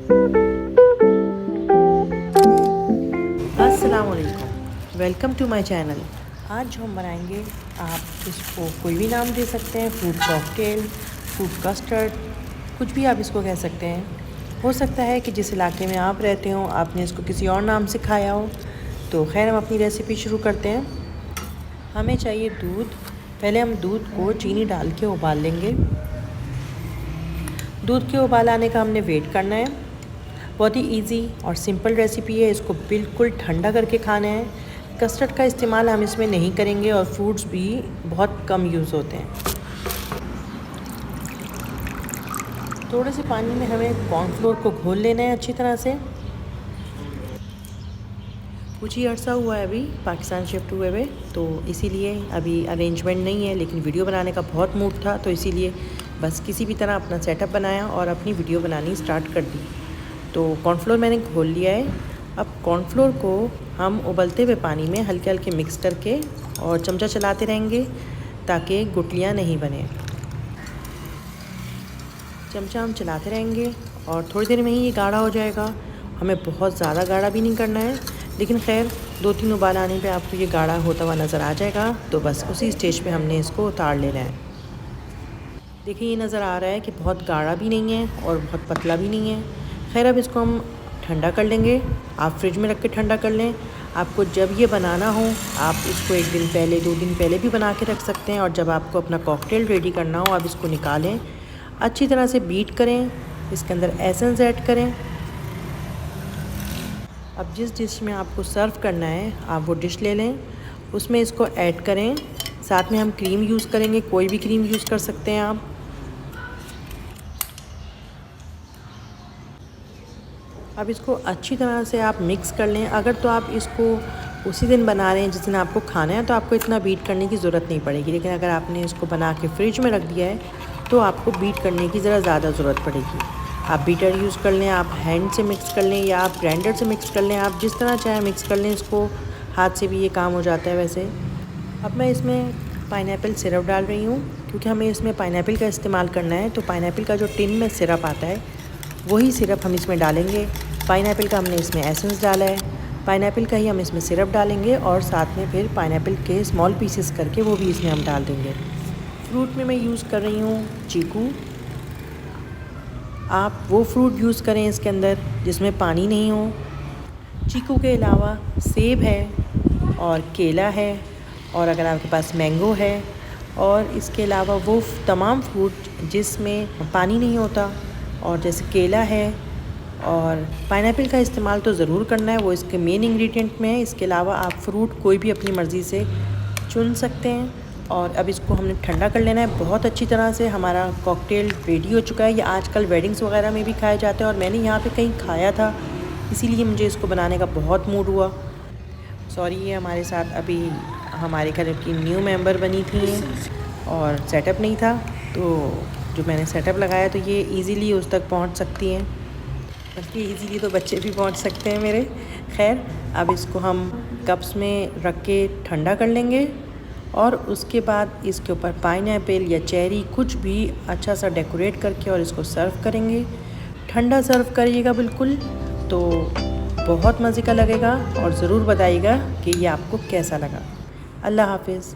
अस्सलाम वालेकुम, welcome to my channel. आज जो हम बनाएंगे, आप इसको कोई भी नाम दे सकते हैं, फ्रूट कॉकटेल, फ्रूट कस्टर्ड, कुछ भी आप इसको कह सकते हैं। हो सकता है कि जिस इलाके में आप रहते हो आपने इसको किसी और नाम से खाया हो। तो खैर हम अपनी रेसिपी शुरू करते हैं। हमें चाहिए दूध। पहले हम दूध को चीनी डाल के उबाल लेंगे। दूध के उबाल आने का हमने वेट करना है। बहुत ही इजी और सिंपल रेसिपी है, इसको बिल्कुल ठंडा करके खाना है। कस्टर्ड का इस्तेमाल हम इसमें नहीं करेंगे और फ्रूट्स भी बहुत कम यूज़ होते हैं। थोड़े से पानी में हमें कॉर्नफ्लोर को घोल लेना है अच्छी तरह से। कुछ ही अर्सा हुआ है अभी पाकिस्तान शिफ्ट हुए हुए, तो इसीलिए अभी अरेंजमेंट नहीं है, लेकिन वीडियो बनाने का बहुत मूड था, तो इसीलिए बस किसी भी तरह अपना सेटअप बनाया और अपनी वीडियो बनानी स्टार्ट कर दी। तो कॉर्नफ्लोर मैंने घोल लिया है। अब कॉर्नफ्लोर को हम उबलते हुए पानी में हल्के हल्के मिक्स करके और चमचा चलाते रहेंगे ताकि गुठलियाँ नहीं बने। चमचा हम चलाते रहेंगे और थोड़ी देर में ही ये गाढ़ा हो जाएगा। हमें बहुत ज़्यादा गाढ़ा भी नहीं करना है, लेकिन खैर 2-3 उबाल आने पे आपको ये गाढ़ा होता हुआ नज़र आ जाएगा। तो बस उसी स्टेज पे हमने इसको उतार लेना है। देखिए ये नज़र आ रहा है कि बहुत गाढ़ा भी नहीं है और बहुत पतला भी नहीं है। खैर अब इसको हम ठंडा कर लेंगे। आप फ्रिज में रख के ठंडा कर लें। आपको जब ये बनाना हो आप इसको 1 दिन पहले 2 दिन पहले भी बना के रख सकते हैं, और जब आपको अपना कॉकटेल रेडी करना हो आप इसको निकालें, अच्छी तरह से बीट करें, इसके अंदर एसेंस ऐड करें। अब जिस डिश में आपको सर्व करना है आप वो डिश ले लें, उसमें इसको ऐड करें। साथ में हम क्रीम यूज़ करेंगे, कोई भी क्रीम यूज़ कर सकते हैं आप। अब इसको अच्छी तरह से आप मिक्स कर लें। अगर तो आप इसको उसी दिन बना रहे हैं जिस दिन आपको खाना है तो आपको इतना बीट करने की ज़रूरत नहीं पड़ेगी, लेकिन अगर आपने इसको बना के फ्रिज में रख दिया है तो आपको बीट करने की ज़्यादा ज़रूरत पड़ेगी। आप बीटर यूज़ कर लें, आप हैंड से मिक्स कर लें या आप ग्राइंडर से मिक्स कर लें, आप जिस तरह चाहें मिक्स कर लें। इसको हाथ से भी ये काम हो जाता है वैसे। अब मैं इसमें पाइनएप्पल सिरप डाल रही हूँ, क्योंकि हमें इसमें पाइनएप्पल का इस्तेमाल करना है। तो पाइनएप्पल का जो टिन में सिरप आता है वही सिरप हम इसमें डालेंगे। पाइनएप्पल का हमने इसमें एसेंस डाला है, पाइनएप्पल का ही हम इसमें सिरप डालेंगे और साथ में फिर पाइनएप्पल के स्मॉल पीसेस करके वो भी इसमें हम डाल देंगे। फ्रूट में मैं यूज़ कर रही हूँ चीकू। आप वो फ्रूट यूज़ करें इसके अंदर जिसमें पानी नहीं हो। चीकू के अलावा सेब है और केला है, और अगर आपके पास मैंगो है, और इसके अलावा वो तमाम फ्रूट जिसमें पानी नहीं होता, और जैसे केला है और पाइनएप्पल का इस्तेमाल तो ज़रूर करना है, वो इसके मेन इंग्रेडिएंट में है। इसके अलावा आप फ्रूट कोई भी अपनी मर्ज़ी से चुन सकते हैं। और अब इसको हमने ठंडा कर लेना है बहुत अच्छी तरह से। हमारा कॉकटेल रेडी हो चुका है। ये आजकल वेडिंग्स वगैरह में भी खाया जाता है और मैंने यहाँ पे कहीं खाया था, इसीलिए मुझे इसको बनाने का बहुत मूड हुआ। सॉरी, ये हमारे साथ अभी हमारे घर की न्यू मेंबर बनी थी और सेटअप नहीं था, तो जो मैंने सेटअप लगाया तो ये इजीली उस तक पहुंच सकती हैं, बल्कि इजीली तो बच्चे भी पहुंच सकते हैं मेरे। खैर अब इसको हम कप्स में रख के ठंडा कर लेंगे और उसके बाद इसके ऊपर पाइनएप्पल या चेरी कुछ भी अच्छा सा डेकोरेट करके और इसको सर्व करेंगे। ठंडा सर्व करिएगा बिल्कुल, तो बहुत मज़े का लगेगा। और ज़रूर बताइएगा कि ये आपको कैसा लगा। अल्लाह हाफिज़।